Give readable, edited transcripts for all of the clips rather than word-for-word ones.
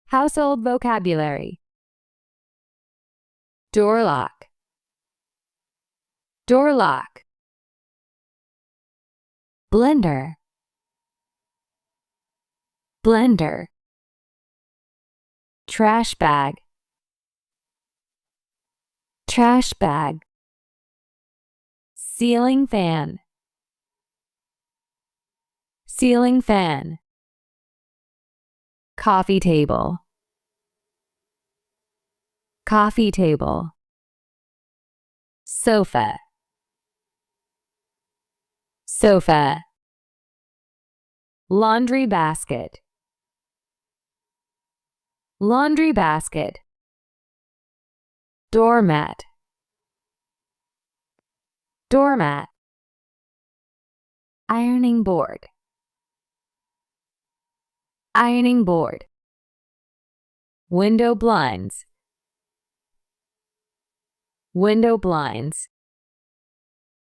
Household vocabulary. Door lock. Door lock. Blender. Blender. Trash bag. Trash bag. Ceiling fan. Ceiling fan. Coffee table. Coffee table. Sofa. Sofa. Laundry basket. Laundry basket. Doormat. Doormat. Ironing board. Ironing board. Window blinds. Window blinds.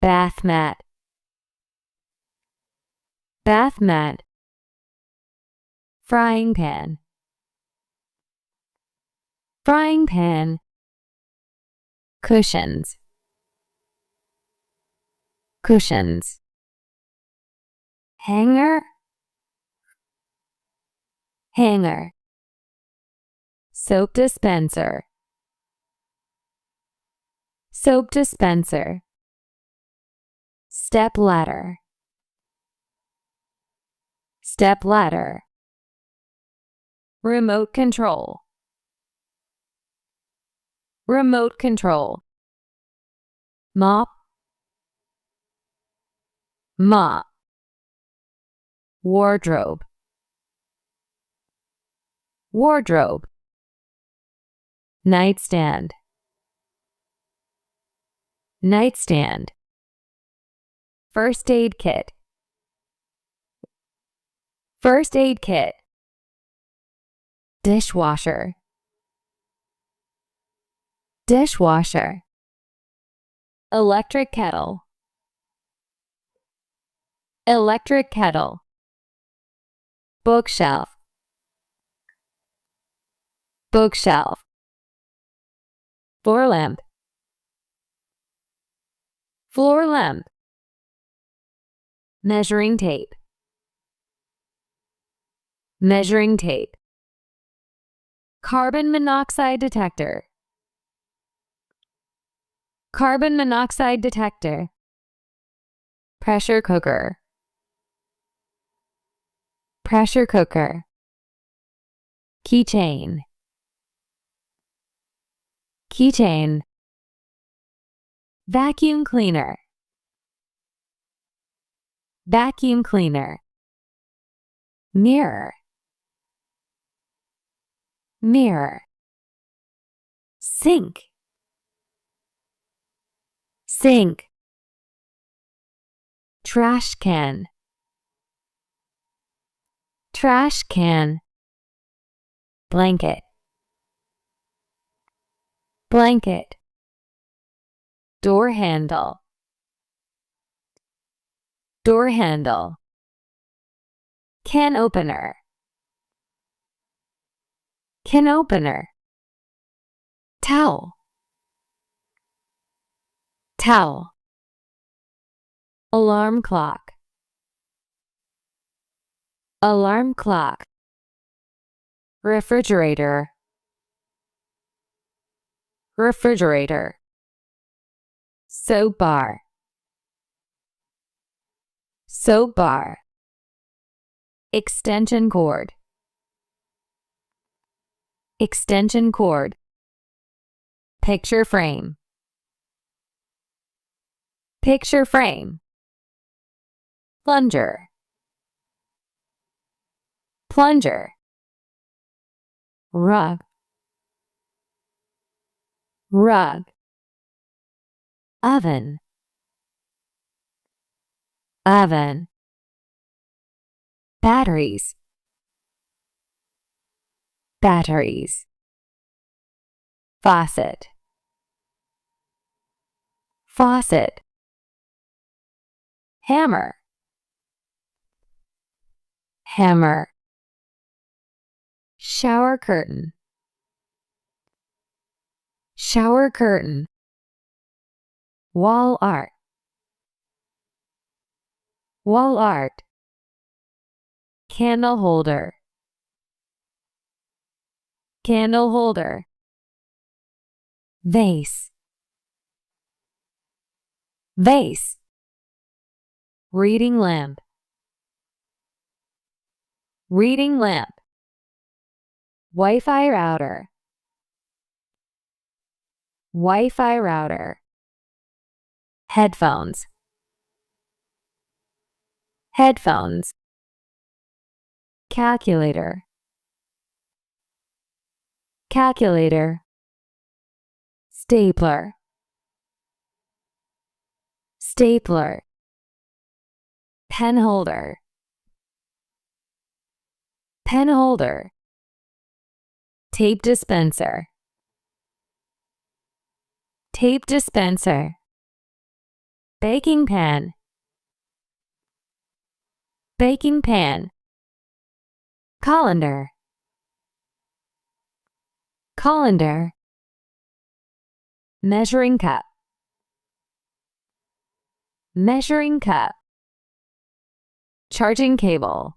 Bath mat. Bath mat. Frying pan. Frying pan. Cushions. Cushions. Hanger. Hanger. Soap dispenser. Soap dispenser. Step ladder. Step ladder. Remote control. Remote control. Mop. Mop. Wardrobe. Wardrobe. Nightstand. Nightstand. First aid kit. First aid kit. Dishwasher. Dishwasher. Electric kettle. Electric kettle. Bookshelf. Bookshelf. Floor lamp. Floor lamp. Measuring tape. Measuring tape. Carbon monoxide detector. Carbon monoxide detector. Pressure cooker. Pressure cooker. Keychain. Keychain. Vacuum cleaner. Vacuum cleaner. Mirror. Mirror. Sink. Sink. Trash can. Trash can. Blanket. Blanket. Door handle. Door handle. Can opener. Can opener. Towel. Towel. Alarm clock. Alarm clock. Refrigerator. Refrigerator. Soap bar. Soap bar. Extension cord. Extension cord. Picture frame. Picture frame. Plunger. Plunger. Rug. Rug. Oven. Oven. Batteries. Batteries. Faucet. Faucet. Hammer. Hammer. shower curtain, shower curtain. Wall art, wall art. Candle holder, candle holder. Vase, vase. Reading lamp, reading lamp. Wi-Fi router, Wi-Fi router. Headphones, headphones. Calculator, calculator. Stapler, stapler. Pen holder, pen holder. Tape dispenser, tape dispenser. Baking pan, baking pan. Colander, colander. Measuring cup, measuring cup. Charging cable,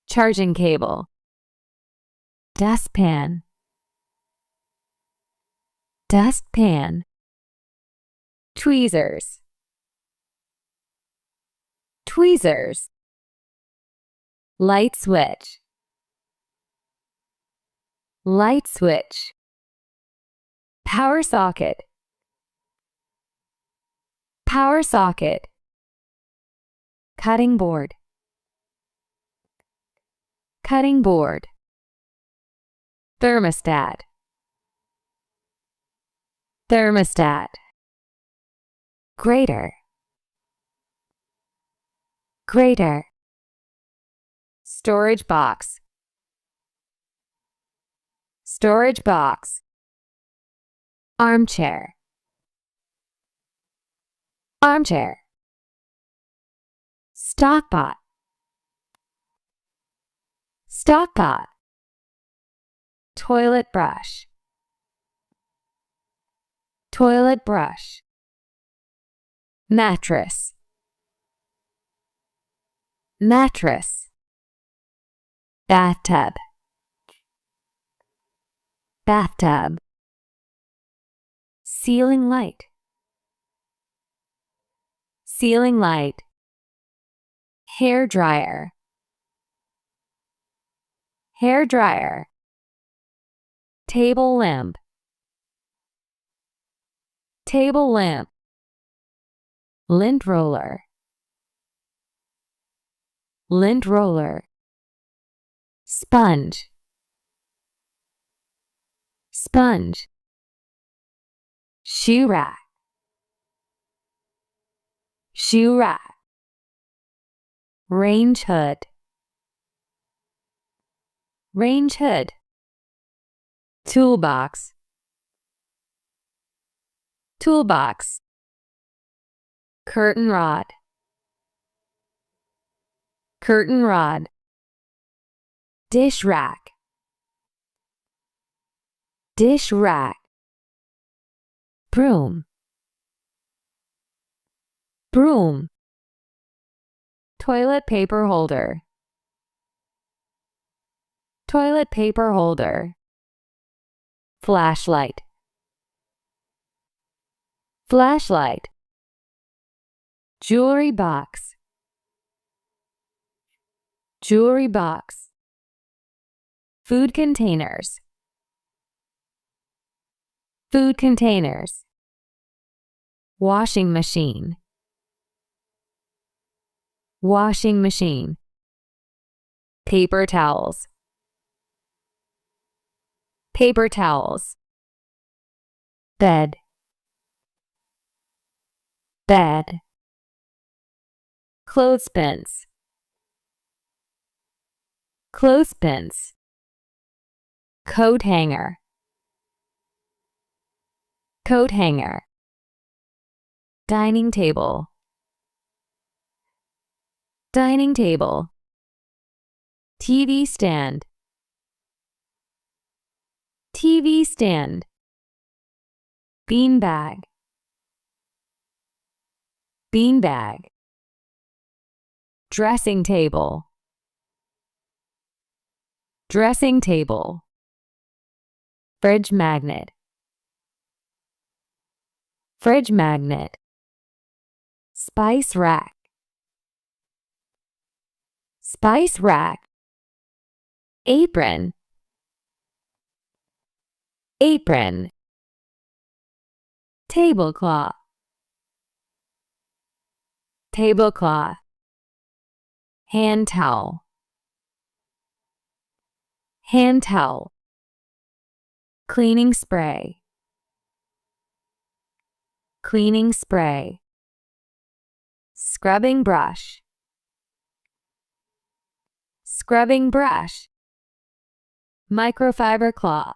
charging cable. Dustpan, dustpan. Tweezers, tweezers. Light switch, light switch. Power socket, power socket. Cutting board, cutting board. Thermostat, thermostat. Grater, grater. Storage box, storage box. Armchair, armchair. Stockpot, stockpot. Toilet brush, toilet brush. Mattress, mattress. Bathtub, bathtub. Ceiling light, ceiling light. Hair dryer, hair dryer. Table lamp, table lamp. Lint roller, lint roller. Sponge, sponge. Shoe rack, shoe rack. Range hood, range hood. Toolbox, toolbox. Curtain rod, curtain rod. Dish rack, dish rack. Broom, broom. Toilet paper holder, toilet paper holder. Flashlight, flashlight. Jewelry box, jewelry box. Food containers, food containers. Washing machine, washing machine. Paper towels, paper towels. Bed, bed. Clothespins, clothespins. Coat hanger, coat hanger. Dining table, dining table. TV stand, TV stand. Beanbag, beanbag. Dressing table, dressing table. Fridge magnet, fridge magnet. Spice rack, spice rack. Apron, apron. Tablecloth, tablecloth. Hand towel, hand towel. Cleaning spray, cleaning spray. Scrubbing brush, scrubbing brush. Microfiber cloth,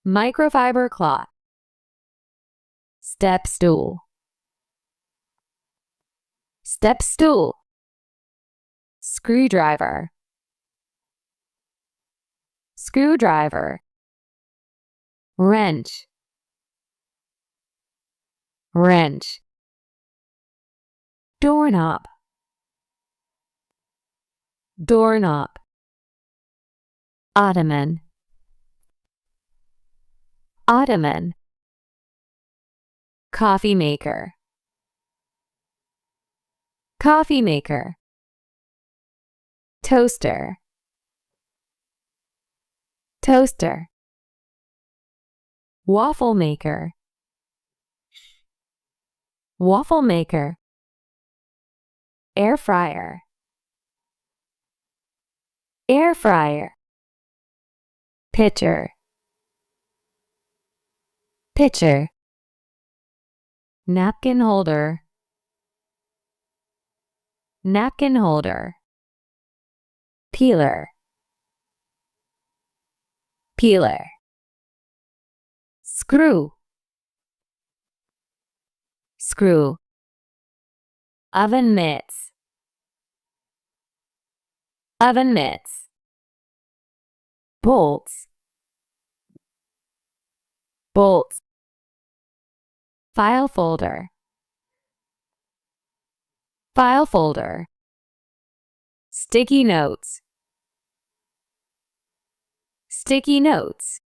microfiber cloth. Step stool, step stool. Screwdriver, screwdriver. Wrench, wrench. Doorknob, doorknob. Ottoman, ottoman. Coffee maker, coffee maker. Toaster, toaster. Waffle maker, waffle maker. Air fryer, air fryer. Pitcher, pitcher. Napkin holder, napkin holder. Peeler, peeler. Screw, screw. Oven mitts, oven mitts. Bolts, bolts. File folder, file folder. Sticky notes, sticky notes.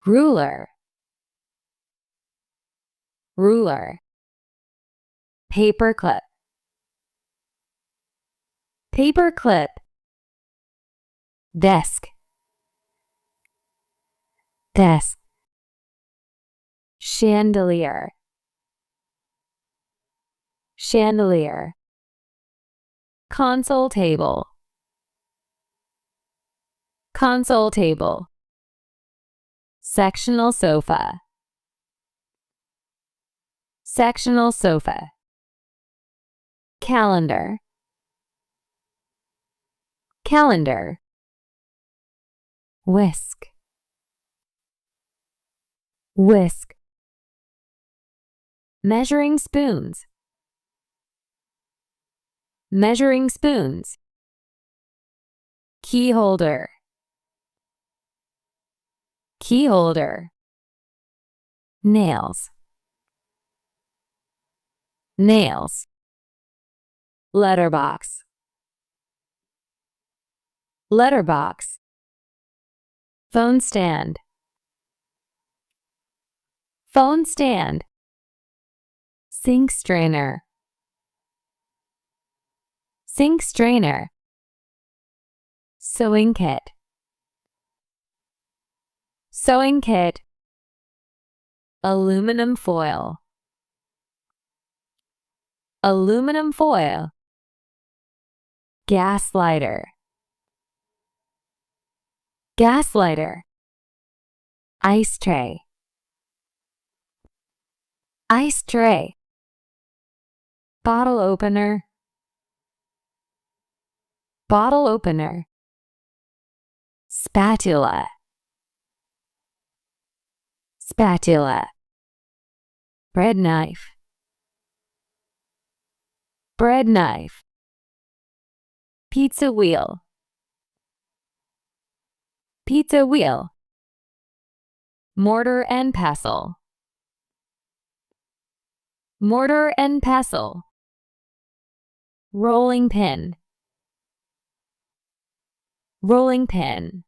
Ruler, ruler. Paper clip, paper clip. Desk, desk. Chandelier, chandelier. Console table, console table. Sectional sofa, sectional sofa. Calendar, calendar. Whisk, whisk. Measuring spoons, measuring spoons. Key holder, key holder. Nails, nails. Letterbox, letterbox. Phone stand, phone stand. Sink strainer, sink strainer. Sewing kit, sewing kit. Aluminum foil, aluminum foil. Gas lighter, gas lighter. Ice tray, ice tray. Bottle opener, bottle opener. Spatula, spatula. Bread knife, bread knife. pizza wheel, pizza wheel. Mortar and pestle, mortar and pestle. Rolling pin, rolling pin.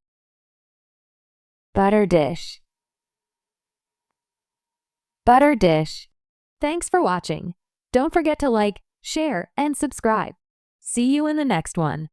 Butter dish, butter dish. Thanks for watching. Don't forget to like, share, and subscribe. See you in the next one.